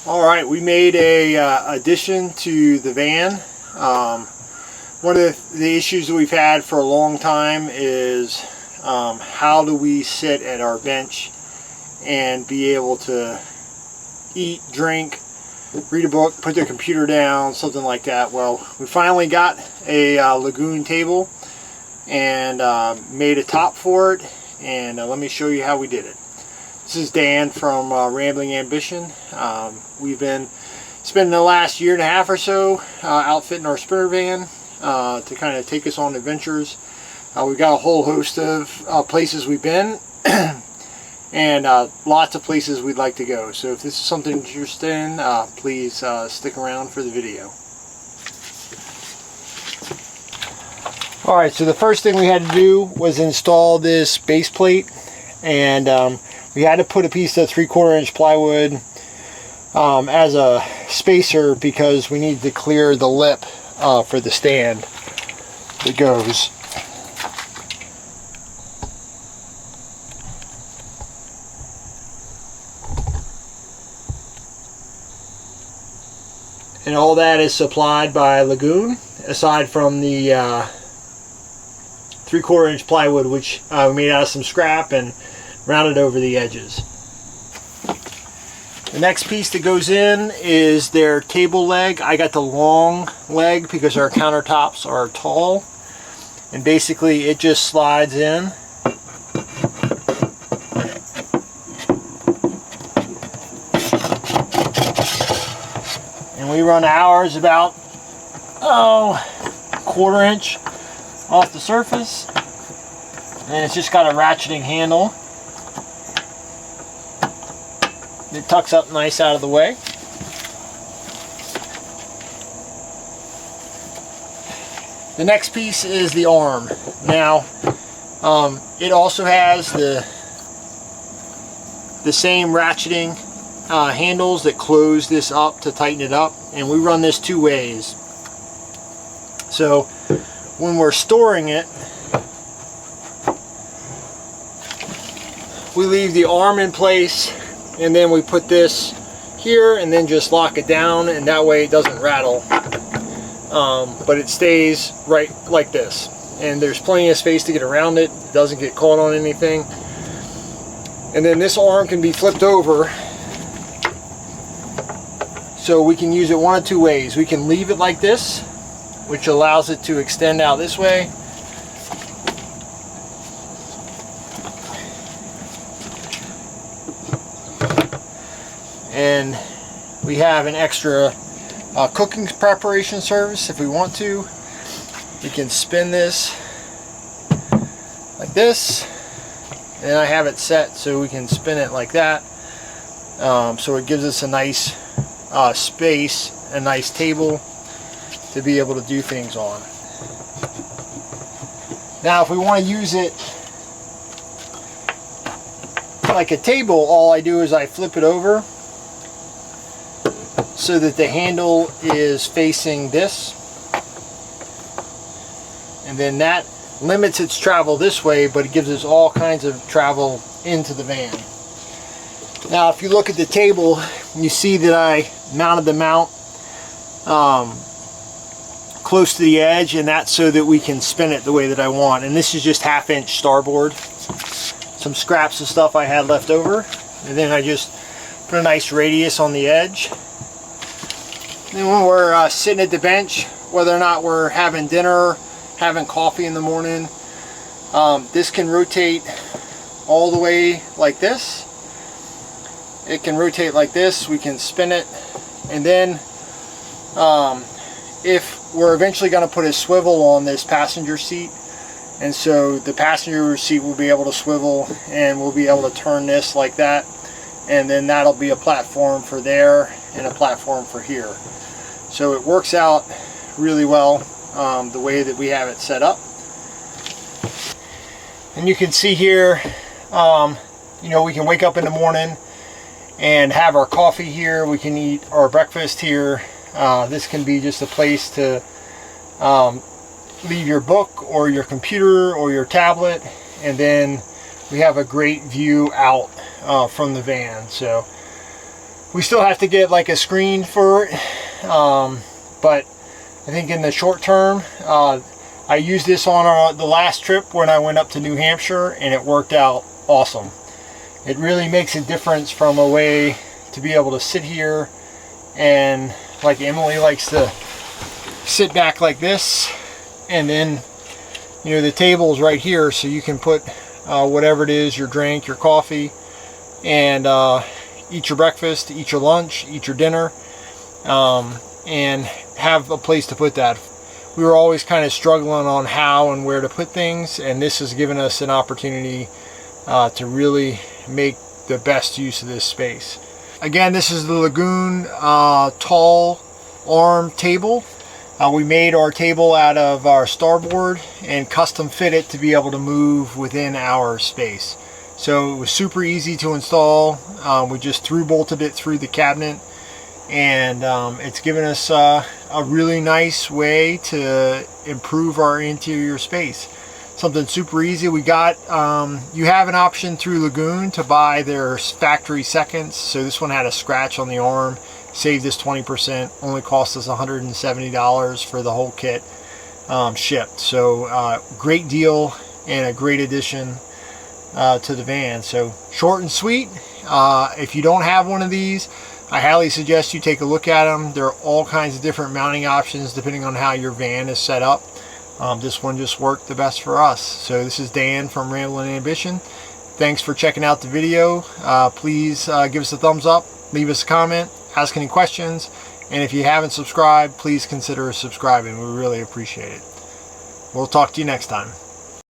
Alright, we made a addition to the van. One of the issues that we've had for a long time is how do we sit at our bench and be able to eat, drink, read a book, put the computer down, something like that. Well, we finally got a Lagun table and made a top for it, and let me show you how we did it. This is Dan from Rambling Ambition. We've been spending the last year and a half or so outfitting our sprinter van to kind of take us on adventures. We've got a whole host of places we've been and lots of places we'd like to go. So if this is something you're interested in, please stick around for the video. Alright, so the first thing we had to do was install this base plate, and we had to put a piece of 3/4 inch plywood as a spacer because we need to clear the lip for the stand that goes. And all that is supplied by Lagun, aside from the 3/4 inch plywood, which we made out of some scrap and rounded over the edges. The next piece that goes in is their table leg. I got the long leg because our countertops are tall, and basically it just slides in. And we run ours about 1/4 inch off the surface, and it's just got a ratcheting handle. It tucks up nice out of the way. The next piece is the arm. Now, it also has the same ratcheting handles that close this up to tighten it up, and we run this two ways. So when we're storing it, we leave the arm in place, and then we put this here and then just lock it down, and that way it doesn't rattle, but it stays right like this, and there's plenty of space to get around it. It doesn't get caught on anything. And then this arm can be flipped over, so we can use it one of two ways. We can leave it like this, which allows it to extend out this way, and we have an extra cooking preparation service if we want to. We can spin this like this, and I have it set so we can spin it like that, so it gives us a nice space, a nice table to be able to do things on. Now if we want to use it like a table, all I do is I flip it over so that the handle is facing this, and then that limits its travel this way, but it gives us all kinds of travel into the van. Now if you look at the table, you see that I mounted the mount close to the edge, and that's so that we can spin it the way that I want. And this is just 1/2 inch starboard, some scraps of stuff I had left over, and then I just put a nice radius on the edge. Then when we're sitting at the bench, whether or not we're having dinner, having coffee in the morning, this can rotate all the way like this. It can rotate like this. We can spin it, and then if we're eventually going to put a swivel on this passenger seat, and so the passenger seat will be able to swivel, and we'll be able to turn this like that, and then that'll be a platform for there and a platform for here. So it works out really well the way that we have it set up. And you can see here, you know, we can wake up in the morning and have our coffee here. We can eat our breakfast here. This can be just a place to leave your book or your computer or your tablet, and then we have a great view out from the van. So We still have to get like a screen for it, but I think in the short term, I used this on the last trip when I went up to New Hampshire, and it worked out awesome. It really makes a difference from a way to be able to sit here, and like Emily likes to sit back like this, and then the table's right here, so you can put whatever it is, your drink, your coffee, and eat your breakfast, eat your lunch, eat your dinner, and have a place to put that. We were always kind of struggling on how and where to put things, and this has given us an opportunity to really make the best use of this space. Again, this is the Lagun tall arm table. We made our table out of our starboard and custom fit it to be able to move within our space. So it was super easy to install. We just bolted it through the cabinet, and it's given us a really nice way to improve our interior space. Something super easy. We got, you have an option through Lagun to buy their factory seconds. So this one had a scratch on the arm, saved us 20%, only cost us $170 for the whole kit shipped. So great deal and a great addition to the van. So short and sweet. If you don't have one of these, I highly suggest you take a look at them. There are all kinds of different mounting options depending on how your van is set up. This one just worked the best for us. So this is Dan from Ramblin' Ambition. Thanks for checking out the video. Please give us a thumbs up, leave us a comment, ask any questions, and if you haven't subscribed, please consider subscribing. We really appreciate it. We'll talk to you next time.